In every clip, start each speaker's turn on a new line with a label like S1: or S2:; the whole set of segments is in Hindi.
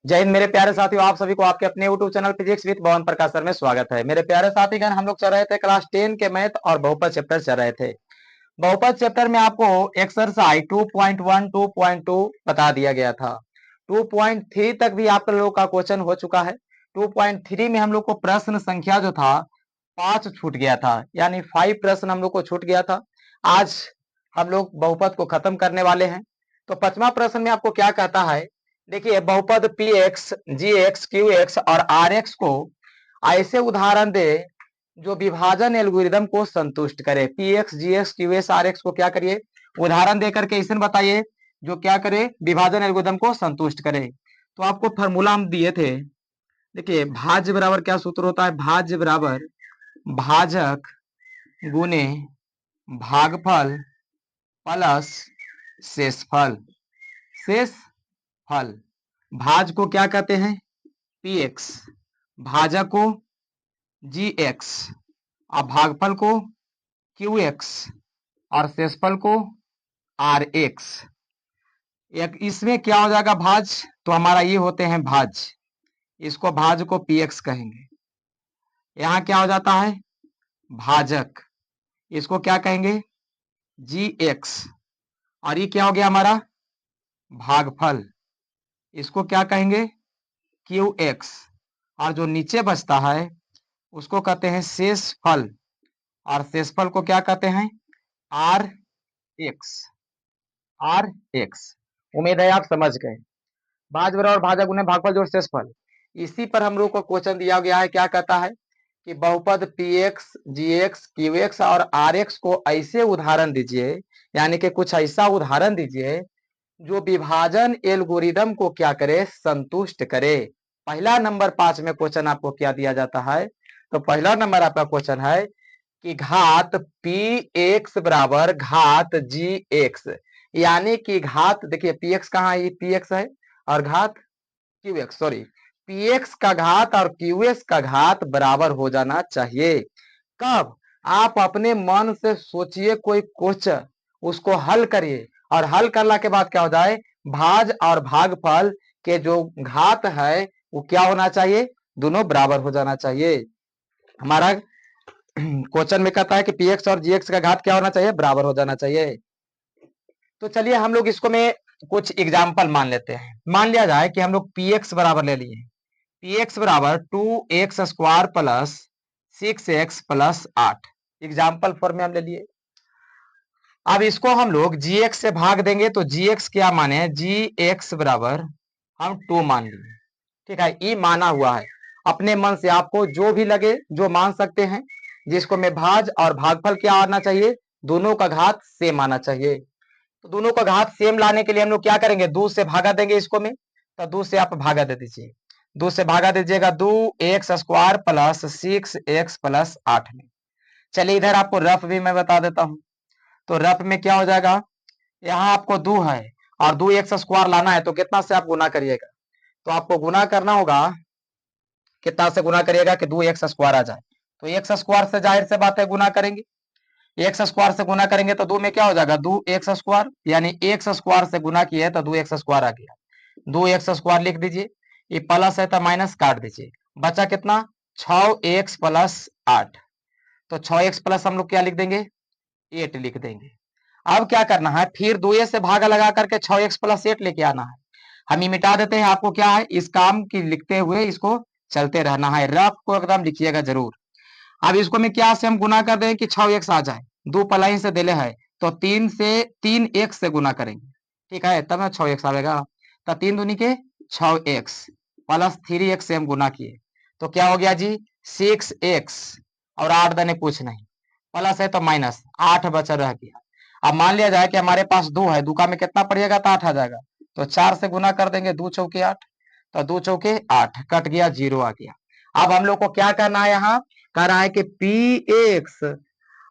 S1: जय हिंद मेरे प्यारे साथियों, आप सभी को आपके अपने यूट्यूब चैनल फिजिक्स विद भवन प्रकाश सर में स्वागत है। मेरे प्यारे साथीगण, हम लोग चल रहे थे क्लास 10 के मैथ और बहुपद चैप्टर चल रहे थे। बहुपद चैप्टर में आपको एक्सरसाइज 2.1 2.2 बता दिया गया था। 2.3 तक भी आप लोगों का क्वेश्चन हो चुका है। 2.3 में हम लोग को प्रश्न संख्या जो था 5 छूट गया था, यानी 5 प्रश्न हम लोग को छूट गया था। आज हम लोग बहुपद को खत्म करने वाले हैं। तो 5वां प्रश्न में आपको क्या कहता है, देखिए, बहुपद P X G X Q x और आर एक्स को ऐसे उदाहरण दे जो विभाजन एल्गोरिदम को संतुष्ट करे। P X G X Q X R X को क्या करिए, उदाहरण दे करके इसे बताइए जो क्या करे, विभाजन एल्गोरिदम को संतुष्ट करे। तो आपको फॉर्मूला हम दिए थे। देखिए, भाज्य बराबर क्या सूत्र होता है, भाज्य बराबर भाजक गुने भागफल प्लस शेषफल। शेषफल, भाज को क्या कहते हैं, पी एक्स, भाजक को जी एक्स और भागफल को क्यू एक्स और शेषफल को आर एक्स। एक इसमें क्या हो जाएगा, भाज तो हमारा ये होते हैं भाज, इसको भाज को पी एक्स कहेंगे। यहाँ क्या हो जाता है, भाजक, इसको क्या कहेंगे, जी एक्स, और ये क्या हो गया हमारा भागफल, इसको क्या कहेंगे, क्यू एक्स, और जो नीचे बचता है उसको कहते हैं शेषफल, और शेषफल को क्या कहते हैं, आर एक्स। आर एक्स, उम्मीद है आप समझ गए। भाज बराबर भाजक गुने भागफल जोड़ शेषफल, इसी पर हम लोग को क्वेश्चन दिया गया है। क्या कहता है कि बहुपद P X G X Q x और आर एक्स को ऐसे उदाहरण दीजिए, यानी कि कुछ ऐसा उदाहरण दीजिए जो विभाजन एल्गोरिदम को क्या करे, संतुष्ट करे। पहला नंबर 5 में क्वेश्चन आपको क्या दिया जाता है, तो पहला नंबर आपका क्वेश्चन है कि घात पी एक्स बराबर घात जी एक्स, यानी कि घात, देखिए पी एक्स कहाँ है, पी एक्स है, और घात Q x, sorry, P x का घात और क्यू एक्स का घात बराबर हो जाना चाहिए। कब, आप अपने मन से सोचिए कोई क्वेश्चन, उसको हल करिए, और हल करने के बाद क्या हो जाए, भाज और भागफल के जो घात है वो क्या होना चाहिए, दोनों बराबर हो जाना चाहिए। हमारा क्वेश्चन में कहता है कि पी एक्स और जी एक्स का घात क्या होना चाहिए, बराबर हो जाना चाहिए। तो चलिए हम लोग इसको में कुछ एग्जाम्पल मान लेते हैं। मान लिया जाए कि हम लोग पी एक्स बराबर ले लिए, पी एक्स बराबर 2x² plus 6x plus 8, example form में हम ले लिए। अब इसको हम लोग जी एक्स से भाग देंगे, तो जी एक्स क्या माने, जी एक्स बराबर हम 2 मान लिए। ठीक है, ये माना हुआ है। अपने मन से आपको जो भी लगे जो मान सकते हैं, जिसको में भाज और भागफल क्या आना चाहिए, दोनों का घात सेम आना चाहिए। तो दोनों का घात सेम लाने के लिए हम लोग क्या करेंगे, 2 से भागा देंगे इसको में, तो 2 से आप भागा दे दीजिए, 2 से भागा दीजिएगा, 2x² प्लस 6x प्लस 8 में। चलिए इधर आपको रफ भी मैं बता देता हूं। तो रफ में क्या हो जाएगा, यहाँ आपको 2 है और 2x² लाना है, तो कितना से आप गुना करिएगा, तो आपको गुना करना होगा, कितना से गुना करिएगा कि 2x² आ जाए, तो x² से जाहिर से बात है गुना करेंगे, x² से गुना करेंगे तो 2 में क्या हो जाएगा, 2x², यानी x² से गुना किया है तो 2x² आ गया, 2x² लिख दीजिए, ये प्लस है तो माइनस काट दीजिए, बचा कितना, 6x प्लस 8, तो 6x प्लस हम लोग क्या लिख देंगे, 8 लिख देंगे। अब क्या करना है, फिर 2 से भागा लगा करके 6x प्लस 8 लेके आना है। हम ये मिटा देते हैं, आपको क्या है, इस काम की लिखते हुए इसको चलते रहना है, रफ को एकदम लिखिएगा जरूर। अब इसको में क्या से हम गुना कर दें कि 6x आ जाए, 2 पलाई से दिले है, तो 3 से गुना करेंगे, ठीक है, तब 6x आएगा, तो 3 दूनी के 6x प्लस 3x से हम गुना किए, तो क्या हो गया जी, 6x, और 8 दने कुछ नहीं, प्लस है तो माइनस 8 बचा रह गया। अब मान लिया जाए कि हमारे पास 2 है, 2 का में कितना पड़ेगा, तो 8 आ जाएगा, तो 4 से गुना कर देंगे, 2 चौके 8, तो 2 चौके 8 कट गया, 0 आ गया। अब हम लोग को क्या करना है, यहाँ कह रहा है कि पी एक्स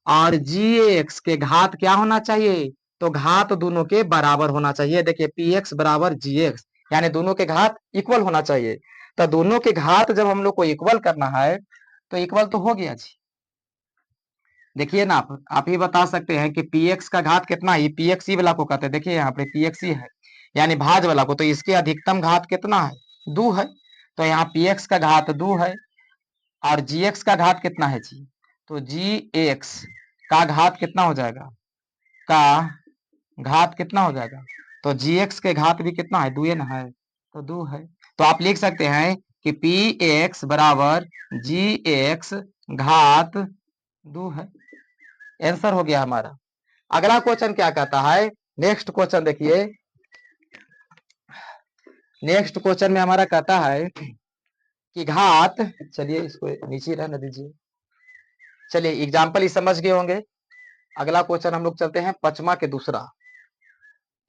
S1: और जी एक्स के घात क्या होना चाहिए, तो घात दोनों के बराबर होना चाहिए। देखिए पी एक्स बराबर जी एक्स, यानी दोनों के घात इक्वल होना चाहिए। तो दोनों के घात जब हम लोग को इक्वल करना है, तो इक्वल तो हो गया जी। देखिए ना, आप ही बता सकते हैं कि पी एक्स का घात कितना है, पी एक्स ही वाला को कहते हैं, देखिए यहाँ पे पी एक्स ही है, यानी भाज वाला को, तो इसके अधिकतम घात कितना है, 2 है, तो यहाँ पी एक्स का घात 2 है और जी एक्स का घात कितना है जी, तो जी एक्स का घात कितना हो जाएगा, का घात कितना हो जाएगा, तो जी एक्स के घात भी कितना है, 2 ना है, तो 2 है। तो आप लिख सकते हैं कि पी एक्स बराबर जी एक्स घात 2 है। आंसर हो गया हमारा। अगला क्वेश्चन क्या कहता है, नेक्स्ट क्वेश्चन देखिए, नेक्स्ट क्वेश्चन में हमारा कहता है कि घात, चलिए इसको नीचे रहने दीजिए, चलिए एग्जाम्पल ही समझ गए होंगे। अगला क्वेश्चन हम लोग चलते हैं पचमा के दूसरा।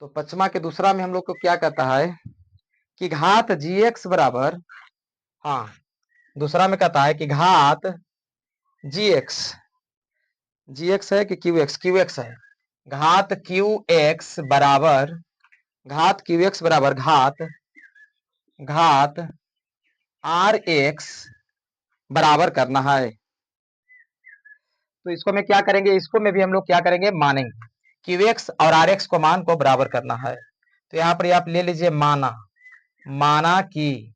S1: तो पचमा के दूसरा में हम लोग को क्या कहता है कि घात जी एक्स बराबर, हाँ दूसरा में कहता है कि घात जी एक्स है कि क्यू एक्स, क्यू एक्स है, घात क्यू एक्स बराबर, घात क्यू एक्स बराबर घात आर एक्स बराबर करना है। तो इसको में क्या करेंगे, इसको में भी हम लोग क्या करेंगे, मानेंगे क्यू एक्स और आर एक्स को मान को बराबर करना है। तो यहाँ पर आप ले लीजिए माना कि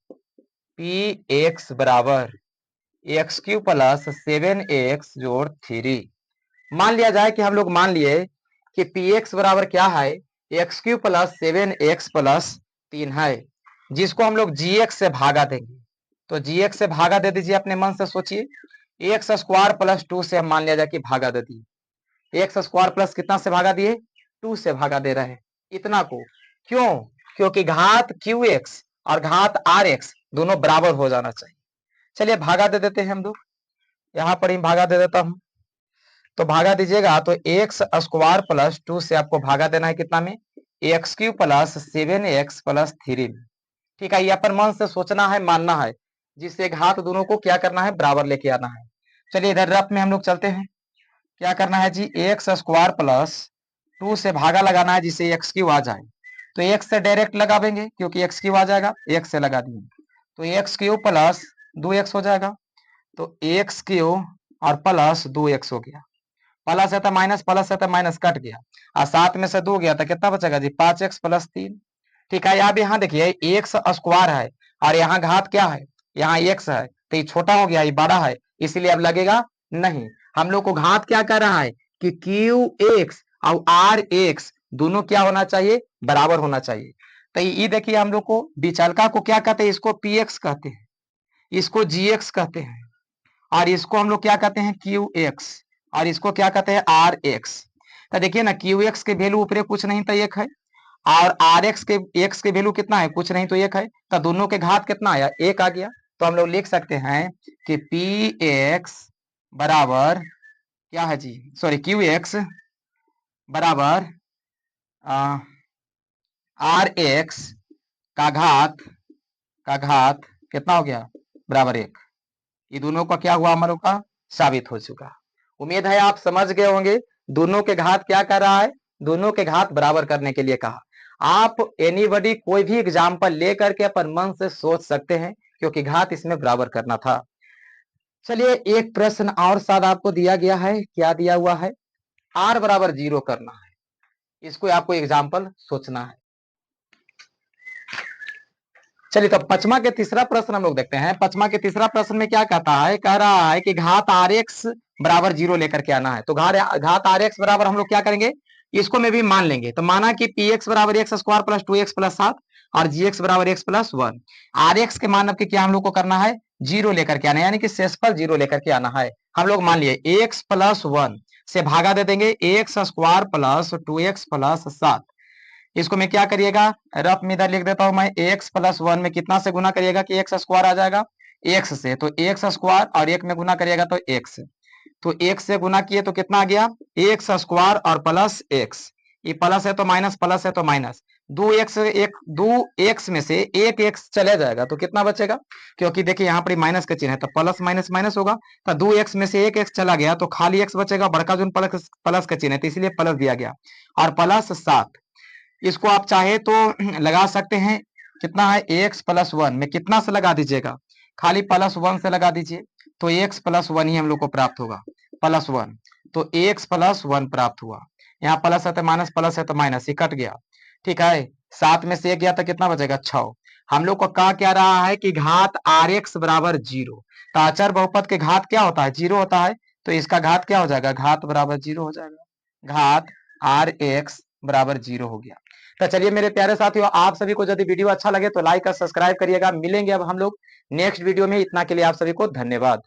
S1: पी एक्स बराबर एक्स क्यू प्लस 7x जोड़ 3। मान लिया जाए कि हम लोग मान लिए कि पी एक्स बराबर क्या है, x Q plus 7x plus 3 है, जिसको हम लोग जी एक्स से भागा देंगे। तो जी एक्स से भागा दे दीजिए, अपने मन से सोचिए, एक्स स्क्वायर प्लस 2 से हम मान लिया जाए कि भागा दे दिए, एक्स स्क्वायर प्लस कितना से भागा दिए, 2 से भागा दे रहे हैं इतना को। क्यों, क्योंकि घात क्यू एक्स और घात आर एक्स दोनों बराबर हो जाना चाहिए। चलिए भागा दे देते हैं हम लोग, यहाँ पर ही भागा दे देता हूं। तो भागा दीजिएगा, तो एक्स स्क्वायर प्लस 2 से आपको भागा देना है कितना में, x Q plus 7x plus 3 में। ठीक है, ये अपन मन से सोचना है, मानना है, जिससे घात दोनों को क्या करना है, बराबर लेके आना है। चलिए इधर रफ में हम लोग चलते हैं, क्या करना है जी, एक्स स्क्वायर प्लस 2 से भागा लगाना है जिससे एक्स क्यू आ जाए। तो एक्स से डायरेक्ट लगावेंगे क्योंकि एक्स क्यू आ जाएगा, एक्स से लगा दिए, तो एक्स क्यू प्लस 2x हो जाएगा। तो एक्स क्यू और प्लस 2x हो गया, प्लस है तो माइनस, प्लस है तो माइनस कट गया, और 7 में से 2 गया तो कितना बचेगा जी, 5x प्लस 3। ठीक है, अब यहाँ देखिए एक्स स्क्वायर है और यहाँ घात क्या है, यहाँ x है, तो ये छोटा हो गया, ये बड़ा है, इसलिए अब लगेगा नहीं। हम लोग को घात क्या कर रहा है कि क्यू एक्स और आर एक्स दोनों क्या होना चाहिए, बराबर होना चाहिए। तो ये देखिए हम लोग को विचलका को क्या कहते हैं, इसको पी एक्स कहते हैं, इसको जी एक्स कहते हैं, और इसको हम लोग क्या कहते हैं, क्यू एक्स, और इसको क्या कहते हैं, आर एक्स। तो देखिए ना, क्यू एक्स के वैल्यू ऊपर कुछ नहीं तो एक है, और आर एक्स के वैल्यू कितना है, कुछ नहीं तो एक है, तो दोनों के घात कितना आया, एक आ गया। तो हम लोग लिख सकते हैं कि पी एक्स बराबर क्या है जी, सॉरी क्यू एक्स बराबर आर एक्स का घात कितना हो गया, बराबर 1। ये दोनों का क्या हुआ, हमारे का साबित हो चुका। उम्मीद है आप समझ गए होंगे, दोनों के घात क्या कर रहा है, दोनों के घात बराबर करने के लिए कहा। आप एनीबडी कोई भी एग्जाम्पल लेकर के अपन मन से सोच सकते हैं, क्योंकि घात इसमें बराबर करना था। चलिए एक प्रश्न और साथ आपको दिया गया है, क्या दिया हुआ है, r बराबर 0 करना है, इसको आपको एग्जाम्पल सोचना है। चलिए तो पचमा के तीसरा प्रश्न हम लोग देखते हैं। पचमा के तीसरा प्रश्न में क्या कहता है, कह रहा है कि घात आर एक्स बराबर 0 लेकर के आना है। तो घात आर एक्स बराबर हम लोग क्या करेंगे, इसको में भी मान लेंगे। तो माना कि पी एक्स बराबर x square plus 2x plus 7 और जी एक्स बराबर एक्स प्लस 1। आर एक्स के मान अब क्या हम लोग को करना है, 0 लेकर के आना है, यानी कि शेषफल 0 लेकर के आना है। हम लोग मान लिए एक्स प्लस 1 से भागा दे देंगे, x square plus 2x plus 7। इसको मैं क्या करिएगा, रफ में इधर लिख देता हूं मैं, एक्स प्लस 1 में कितना से गुना करिएगा कि एक्स स्क्वायर आ जाएगा, एक्स से, तो एक्स स्क्वायर और 1 में गुना करिएगा तो एक्स, तो एक्स से गुना किए तो कितना आ गया, एक्स स्क्वायर और प्लस एक्स, ये प्लस है तो माइनस, प्लस है तो माइनस, 2x में से एक एक्स चले जाएगा तो कितना बचेगा, क्योंकि देखिए यहाँ पर माइनस का चिन्ह है तो प्लस माइनस माइनस होगा, तो 2x में से एक एक्स चला गया तो खाली एक्स बचेगा, बड़का जो प्लस का चिन्ह है तो इसलिए प्लस दिया गया, और प्लस 7। इसको आप चाहे तो लगा सकते हैं, कितना है, एक्स प्लस 1 में कितना से लगा दीजिएगा, खाली प्लस 1 से लगा दीजिए, तो एक्स प्लस 1 ही हम लोग को प्राप्त होगा, प्लस 1, तो एक्स प्लस 1 प्राप्त हुआ। यहाँ प्लस है तो माइनस, प्लस है तो माइनस, ये कट गया। ठीक है, 7 में से 1 गया तो कितना बचेगा, 6। हम लोग को कहा क्या रहा है कि घात आर एक्स बराबर जीरो। तो अचर बहुपद के घात क्या होता है? जीरो होता है। तो इसका घात क्या हो जाएगा? घात बराबर जीरो हो जाएगा। घात आर एक्स बराबर जीरो हो गया। तो चलिए मेरे प्यारे साथियों, आप सभी को यदि वीडियो अच्छा लगे तो लाइक और सब्सक्राइब करिएगा। मिलेंगे अब हम लोग नेक्स्ट वीडियो में। इतना के लिए आप सभी को धन्यवाद।